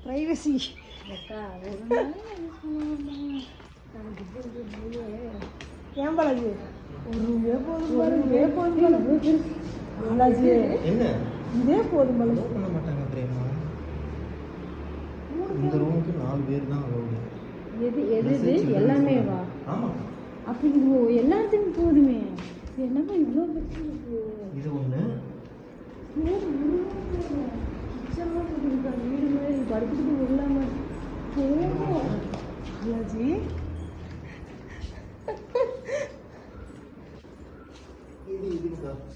Privacy. ஏன் பாலாஜி ஒரு ரூமே போதும் பாலாஜி. என்ன இதே போதும் பாலாஜி. பண்ண மாட்டாங்க பிரேமா. இந்த ரூமுக்கு 4 பேர் தான் அலௌடு. எது எல்லாமே வா. ஆமா அப்படி எல்லாத்துக்கும் போதுமே. என்னப்பா இவ்வளோ பிரச்சனை இருக்கு. இது ஒன்று வீடு மாதிரி படுத்துக்கிட்டு விடலாமா பாலாஜி.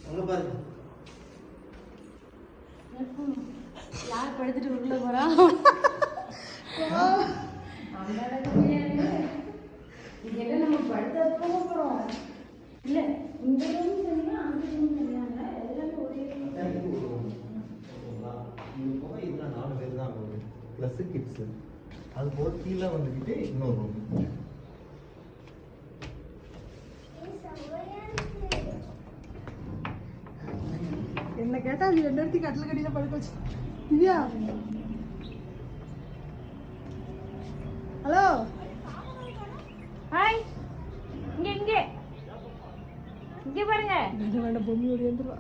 அங்கே பாருங்க யார் படுத்துட்டு உள்ள போறா? இதெல்லாம் நம்ம படுத்தா போக போறோம். இல்ல இந்த ரூம் தனியா அந்த ரூம் தனியாங்க எல்லாமே ஒரே இது போக இதில் 4 பேர் தான் அலௌடு ப்ளஸ் கிட்ஸு. அது போக கீழே வந்துக்கிட்டு இன்னொரு ரூம். என்ன கேட்டா அது 2 இடத்துக்கு கட்டில கடியில படுக்க வச்சு. Divya hello hi. இங்க இங்க இங்க பாருங்க. வேண்டாம் பொம்மி ஓடி வந்துருவா.